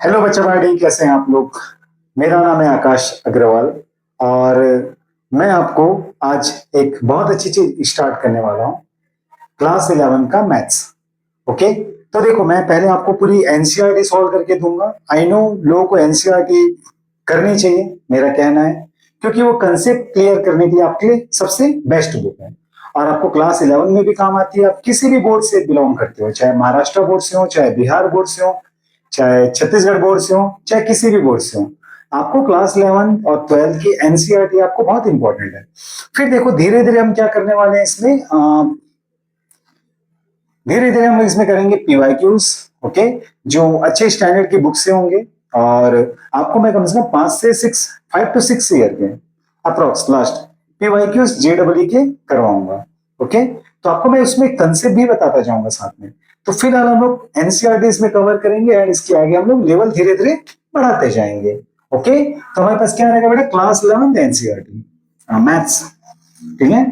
Hello बच्चा party, कैसे हैं आप लोग। मेरा नाम है आकाश अग्रवाल और मैं आपको आज एक बहुत अच्छी चीज स्टार्ट करने वाला हूँ। क्लास 11 का मैथ्स। ओके, तो देखो मैं पहले आपको पूरी एनसीईआरटी सॉल्व करके दूंगा। आई नो लोगों को एनसीईआरटी करनी चाहिए, मेरा कहना है, क्योंकि वो कंसेप्ट क्लियर करने के लिए आपके लिए सबसे बेस्ट बुक है और आपको क्लास 11 में भी काम आती है। आप किसी भी बोर्ड से बिलोंग करते हो, चाहे महाराष्ट्र बोर्ड से हो, चाहे बिहार बोर्ड से हो, चाहे छत्तीसगढ़ बोर्ड से हो, चाहे किसी भी बोर्ड से हो, आपको क्लास 11 और 12 की एनसीईआरटी आपको बहुत इंपॉर्टेंट है। फिर देखो धीरे धीरे हम क्या करने वाले हैं इसमें, धीरे धीरे हम इसमें करेंगे पीवाईक्यूज। ओके, जो अच्छे स्टैंडर्ड की बुक से होंगे और आपको मैं कम से कम 5 to 6 ईयर के अप्रोक्स लास्ट पीवाईक्यूज जेडब्ल्यू के करवाऊंगा। ओके, तो आपको मैं उसमें कंसेप्ट भी बताता जाऊंगा साथ में। तो फिलहाल हम लोग एनसीईआरटी इसमें कवर करेंगे एंड इसके आगे हम लोग लेवल धीरे धीरे बढ़ाते जाएंगे। ओके, तो हमारे पास क्या रहेगा बेटा, क्लास 11 एनसीईआरटी मैथ्स। ठीक है,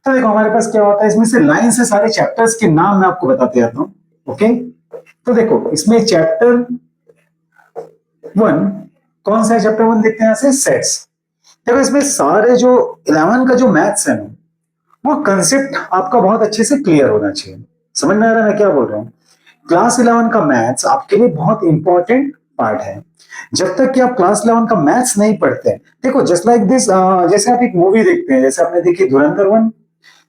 तो देखो हमारे पास क्या होता है, इसमें से लाइन से सारे चैप्टर्स के नाम मैं आपको बताते जाता हूँ। ओके, तो देखो इसमें चैप्टर 1, कौन सा है चैप्टर 1, देखते हैं यहाँ से, सेट्स। देखो इसमें सारे जो 11 का जो मैथ्स है ना, वो कंसेप्ट आपका बहुत अच्छे से क्लियर होना चाहिए। समझ में आ रहा है मैं क्या बोल रहा हूँ। क्लास 11 का मैथ्स आपके लिए बहुत इंपॉर्टेंट पार्ट है। जब तक कि आप क्लास 11 का मैथ्स नहीं पढ़ते हैं, देखो जस्ट लाइक दिस, जैसे आप एक मूवी देखते हैं, जैसे आपने देखी धुरंधर 1,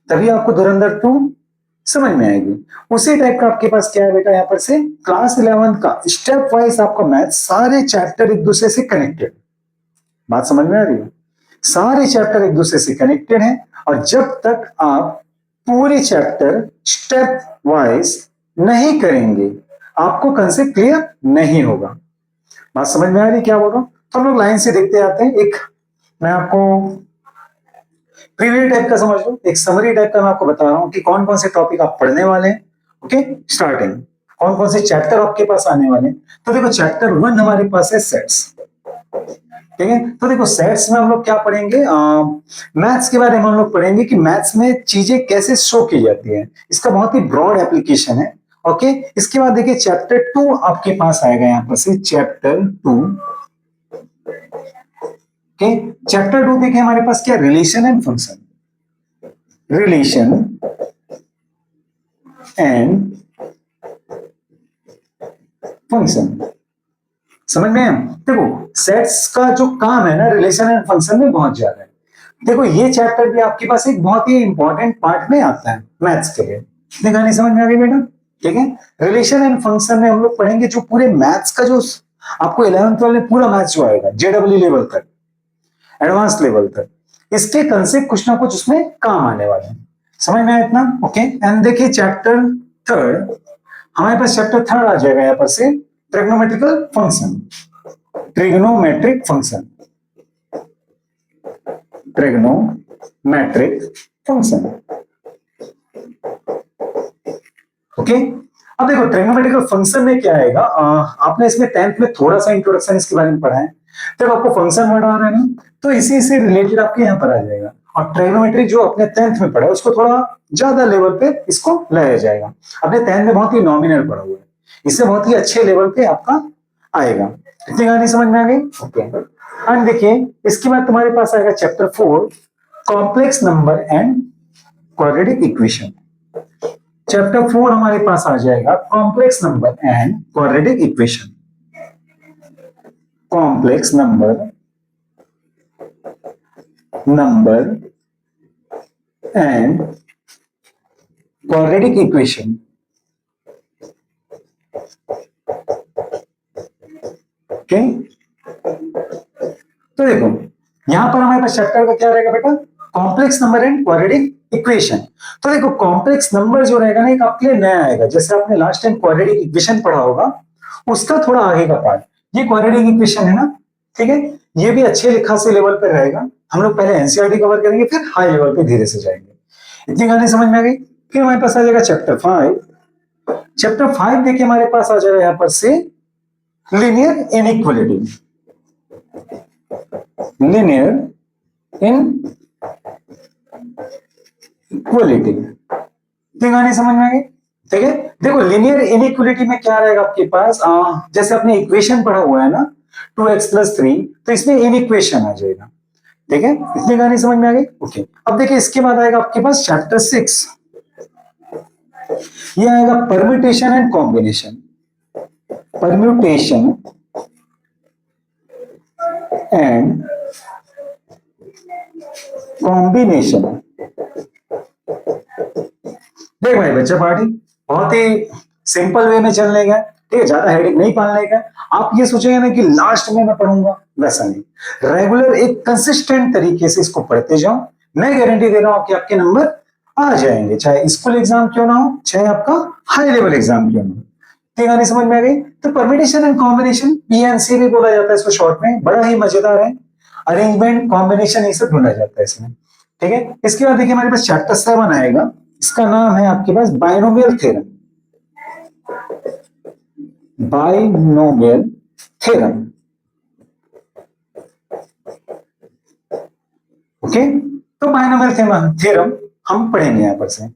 तभी आपको धुरंधर 2 समझ में आएगी। उसी टाइप का आपके पास क्या है बेटा, यहाँ पर से क्लास 11 का स्टेप वाइज आपका मैथ सारे चैप्टर एक दूसरे से कनेक्टेड। बात समझ में आ रही है, सारे चैप्टर एक दूसरे से कनेक्टेड हैं और जब तक आप पूरे चैप्टर स्टेप वाइज नहीं करेंगे, आपको कंसेप्ट क्लियर नहीं होगा। बात समझ में आ रही है क्या बोल रहा हूं। तो हम लोग लाइन से देखते आते हैं। एक मैं आपको प्रीव्यू टाइप का समझ लो, एक समरी टाइप का मैं आपको बता रहा हूँ कि कौन कौन से टॉपिक आप पढ़ने वाले हैं। ओके, स्टार्टिंग कौन कौन से चैप्टर आपके पास आने वाले हैं। तो देखो चैप्टर 1 हमारे पास है सेट्स। ठीक है, तो देखो सेट्स में हम लोग क्या पढ़ेंगे, मैथ्स के बारे में हम लोग पढ़ेंगे कि मैथ्स में चीजें कैसे शो की जाती है। इसका बहुत ही ब्रॉड एप्लीकेशन है। ओके, इसके बाद देखिए चैप्टर 2 आपके पास आएगा, यहाँ पर से चैप्टर 2। ओके, चैप्टर 2 देखिए हमारे पास क्या, relation and function. Relation and function, समझ में आया। देखो सेट्स का जो काम है ना, रिलेशन एंड फंक्शन में बहुत ज्यादा है। देखो ये चैप्टर भी आपके पास एक बहुत ही इंपॉर्टेंट पार्ट में आता है मैथ्स के लिए। देखा नहीं, समझ में आ गई बेटा। ठीक है, रिलेशन एंड फंक्शन में हम लोग पढ़ेंगे जो पूरे मैथ्स का जो आपको 11th में पूरा मैथ्स जो आएगा जेडब्ल्यू लेवल तक, एडवांस लेवल तक, इसके कंसेप्ट कुछ ना कुछ उसमें काम आने वाले हैं। समझ में आया इतना। ओके, एंड देखिए चैप्टर 3, हमारे पास चैप्टर 3 आ जाएगा यहाँ पर से, trigonometrical function. Trigonometric function, trigonometric function. Okay, अब देखो ट्रिग्नोमेट्रिकल फंक्शन में क्या आएगा, आपने इसमें 10th में थोड़ा सा इंट्रोडक्शन इसके बारे में पढ़ा है। जब आपको फंक्शन वर्ड आ रहा है ना, तो इसी से रिलेटेड आपके यहाँ पर आ जाएगा। और ट्रिग्नोमेट्री जो अपने 10th में पढ़ा है, उसको थोड़ा ज्यादा लेवल पे इसको लाया जाएगा। अपने 10th में बहुत ही नॉमिनल पढ़ा हुआ है, इससे बहुत ही अच्छे लेवल पे आपका आएगा। इतनी कहानी समझ में आ गई। ओके, एंड देखिए इसके बाद तुम्हारे पास आएगा chapter 4, complex number and quadratic equation. Chapter 4 हमारे पास आ जाएगा, complex number and quadratic equation. Complex number and quadratic equation. Okay, तो देखो यहां पर हमारे पास चैप्टर का क्या रहेगा बेटा, complex number and quadratic equation. तो देखो कॉम्प्लेक्स नंबर जो रहेगा ना, एक आपके लिए नया आएगा। जैसे आपने लास्ट टाइम क्वाड्रेटिक इक्वेशन पढ़ा होगा, उसका थोड़ा आगे का पार्ट ये क्वाड्रेटिक इक्वेशन है ना। ठीक है, ये भी अच्छे खासे लेवल पर रहेगा। हम लोग पहले एनसीईआरटी कवर करेंगे, फिर हाई लेवल पे धीरे से जाएंगे। इतनी कहानी समझ में आ गई। फिर हमारे पास आ जाएगा चैप्टर 5। चैप्टर 5 देखिए हमारे पास आ जाएगा यहाँ पर से, लीनियर इनइक्वालिटी। लीनियर इनइक्वालिटी, इतनी कहानी समझ में आ गई। ठीक है। देखो लिनियर इनइक्वलिटी में क्या रहेगा आपके पास, जैसे आपने इक्वेशन पढ़ा हुआ है ना 2x+3, तो इसमें इनइक्वेशन आ जाएगा। ठीक है, इतनी कहानी समझ में आ गई। ओके, अब देखिए इसके बाद आएगा आपके पास चैप्टर 6, ये आएगा permutation and combination. Permutation and combination. देख भाई बच्चा पार्टी बहुत ही सिंपल वे में चलने का, ठीक है, ज्यादा हेडेक नहीं पालने का। आप ये सोचेंगे ना कि लास्ट में मैं पढ़ूंगा, वैसा नहीं। रेगुलर एक कंसिस्टेंट तरीके से इसको पढ़ते जाओ, मैं गारंटी दे रहा हूं कि आपके नंबर आ जाएंगे, चाहे स्कूल एग्जाम क्यों ना हो, चाहे आपका हाई लेवल एग्जाम क्यों ना हो। ठीक है, समझ में आ गई। तो परम्यूटेशन एंड कॉम्बिनेशन, पीएनसी भी बोला जाता है इसको शॉर्ट में, बड़ा ही मजेदार है। अरेंजमेंट कॉम्बिनेशन ये सब ढूंढा जाता है इसमें। ठीक है, इसके बाद देखिए हमारे पास चैप्टर 7 आएगा, इसका नाम है आपके पास binomial theorem. Binomial theorem. Okay, तो बाइनोमियल थ्योरम हम पढ़ेंगे यहां पर से।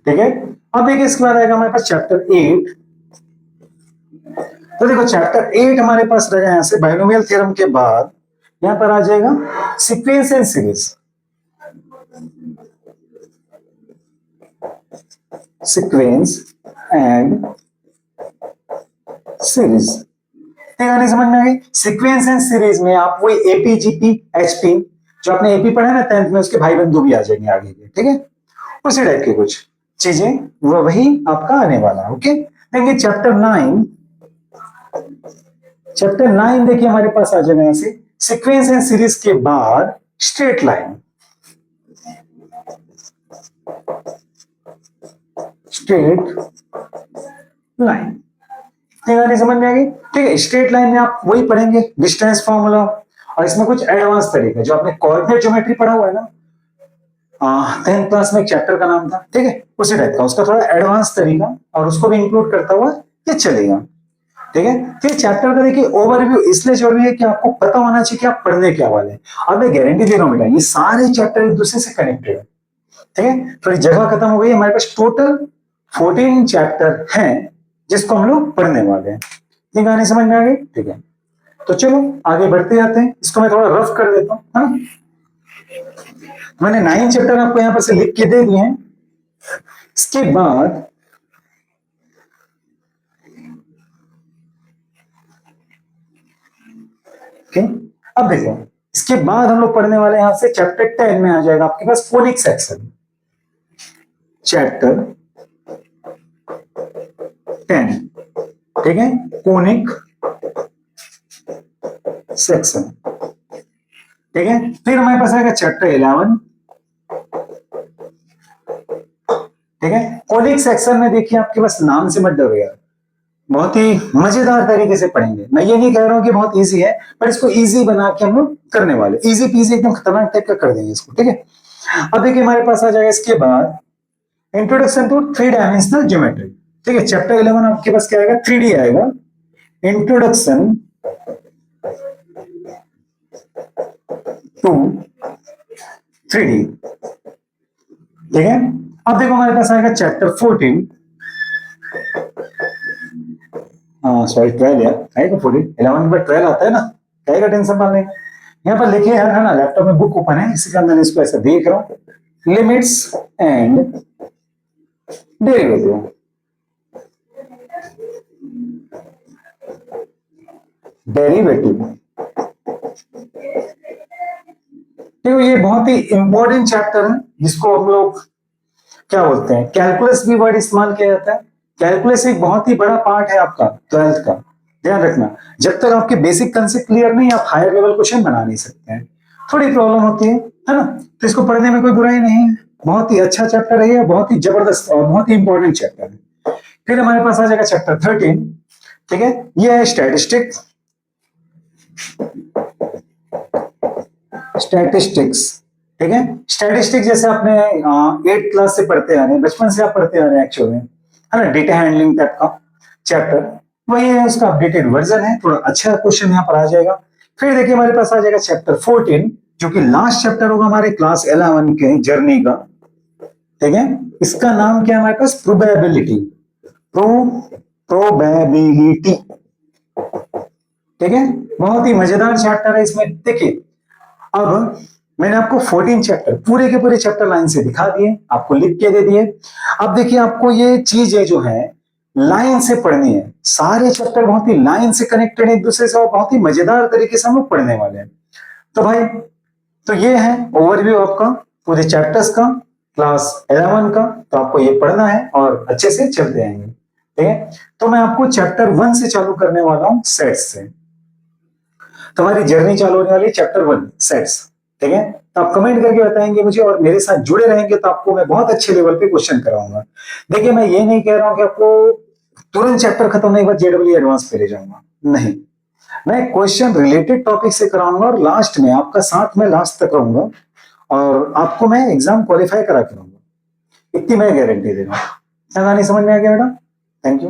ठीक है, अब देखिए इसके बाद आएगा हमारे पास चैप्टर 8। तो देखो चैप्टर 8 हमारे पास रहेगा यहां से बाइनोमियल थ्योरम के बाद यहां पर आ जाएगा sequence and series. Sequence and series, नहीं समझ में आ गई। सीक्वेंस एंड सीरीज में आप वही एपी जीपी एचपी जो आपने एपी पढ़ा ना 10th में, उसके भाई बंधु भी आ जाएंगे आगे के। ठीक है, उसी टाइप की कुछ चीजें वही आपका आने वाला है। ओके, देखिए चैप्टर 9। चैप्टर 9 देखिए हमारे पास आ जाएगा ऐसे सीक्वेंस एंड सीरीज के बाद स्ट्रेट लाइन। स्ट्रेट लाइन, समझ में आ गई। ठीक है, स्ट्रेट लाइन में आप वही पढ़ेंगे डिस्टेंस फॉर्मूला, और इसमें कुछ एडवांस तरीका जो आपने कोऑर्डिनेट ज्योमेट्री पढ़ा हुआ है ना 10th क्लास में, एक चैप्टर का नाम था। ठीक है, उसी टाइप का उसका थोड़ा एडवांस तरीका, और उसको भी इंक्लूड करता हुआ ये चलेगा। ठीक है, फिर चैप्टर का देखिए ओवरव्यू इसलिए जरूरी है कि आपको पता होना चाहिए कि आप पढ़ने क्या वाले हैं। अब मैं गारंटी दे रहा हूं बेटा, ये सारे चैप्टर एक दूसरे से कनेक्टेड है। ठीक है, थोड़ी जगह खत्म हो गई, हमारे पास टोटल 14 चैप्टर हैं जिसको हम लोग पढ़ने वाले हैं। ये कहानी समझ में आ गई। ठीक है, तो चलो आगे बढ़ते जाते हैं। इसको मैं थोड़ा रफ कर देता हूँ, है ना। मैंने 9 चैप्टर आपको यहां पर से लिख के दे दिए हैं। इसके बाद ओके, अब देखो इसके बाद हम लोग पढ़ने वाले यहां से चैप्टर 10 में आ जाएगा आपके पास कोनिक सेक्शन। चैप्टर 10, ठीक है, कोनिक सेक्शन। ठीक है, फिर हमारे पास आएगा चैप्टर 11। ठीक है, कोनिक सेक्शन में देखिए आपके पास नाम से मत डरो यार, बहुत ही मजेदार तरीके से पढ़ेंगे। मैं ये नहीं कह रहा हूं कि बहुत इजी है, पर इसको इजी बना के हम लोग करने वाले, इजी पीजी एकदम खतरनाक टाइप का कर देंगे इसको। ठीक है, अब देखिए हमारे पास आ जाएगा इसके बाद इंट्रोडक्शन टू 3 डायमेंशनल ज्योमेट्री। ठीक है, चैप्टर 11 आपके पास क्या आएगा, 3D आएगा। Introduction to 3D। ठीक है, अब देखो हमारे पास आएगा चैप्टर 14। सॉरी 12 यार, आएगा 14, 11 में 12 आता है ना, क्या टेंशन पालने का। यहाँ पर लिखे यार, है ना, लैपटॉप में बुक ओपन है, इसी कारण मैंने इसको ऐसा देख रहा हूं। Limits and derivative. डेरिवेटिव, देखो ये बहुत ही इंपॉर्टेंट चैप्टर है, जिसको हम लोग क्या बोलते हैं, कैलकुलस भी वर्ड इस्तेमाल किया जाता है। कैलकुलस एक बहुत ही बड़ा पार्ट है आपका 12th का, ध्यान रखना। जब तक आपके बेसिक कंसेप्ट क्लियर नहीं, आप हायर लेवल क्वेश्चन बना नहीं सकते हैं, थोड़ी प्रॉब्लम होती है ना। तो इसको पढ़ने में कोई बुराई नहीं है, बहुत ही अच्छा चैप्टर है, बहुत ही जबरदस्त और बहुत ही इंपॉर्टेंट चैप्टर है। फिर हमारे पास आ जाएगा चैप्टर 13। ठीक है, ये है स्टैटिस्टिक्स। स्टैटिस्टिक्स, ठीक है, स्टैटिस्टिक्स जैसे आपने 8th क्लास से पढ़ते आ रहे हैं, बचपन से आप पढ़ते आ रहे हैं एक्चुअली, है ना, डेटा हैंडलिंग टाइप का चैप्टर, वही है, उसका अपडेटेड वर्जन है, थोड़ा अच्छा क्वेश्चन यहाँ पर आ जाएगा। फिर देखिए हमारे पास आ जाएगा चैप्टर 14, जो कि लास्ट चैप्टर होगा हमारे क्लास 11 के जर्नी का, ठीक है। इसका नाम क्या है हमारे पास, प्रोबेबिलिटी, प्रोबेबिलिटी, ठीक है। बहुत ही मजेदार चैप्टर है। इसमें देखिए, अब मैंने आपको 14 चैप्टर पूरे के पूरे चैप्टर लाइन से दिखा दिए, आपको लिख के दे दिए। अब देखिए, आपको ये चीजें जो है लाइन से पढ़नी है। सारे चैप्टर बहुत ही लाइन से कनेक्टेड है एक दूसरे से, और बहुत ही मजेदार तरीके से हम लोग पढ़ने वाले हैं। तो भाई, तो ये है ओवरव्यू आपका पूरे चैप्टर्स का, क्लास 11 का। तो आपको ये पढ़ना है और अच्छे से चलते आएंगे, ठीक है। तो मैं आपको चैप्टर 1 से चालू करने वाला हूं, सेट्स से। तुम्हारी जर्नी चालू होने वाली चैप्टर 1 सेट्स, ठीक है। तो आप कमेंट करके बताएंगे मुझे, और मेरे साथ जुड़े रहेंगे तो आपको मैं बहुत अच्छे लेवल पे क्वेश्चन कराऊंगा। देखिए, मैं ये नहीं कह रहा हूं कि आपको तुरंत चैप्टर खत्म होने के बाद जेडब्ल्यू एडवांस पे ले जाऊंगा, नहीं। मैं क्वेश्चन रिलेटेड टॉपिक से कराऊंगा, और लास्ट में आपका साथ में लास्ट तक रहूंगा, और आपको मैं एग्जाम क्वालिफाई करा करूंगा, इतनी मैं गारंटी दे रहा हूँ। कहानी समझ में आ गया बेटा? Thank you.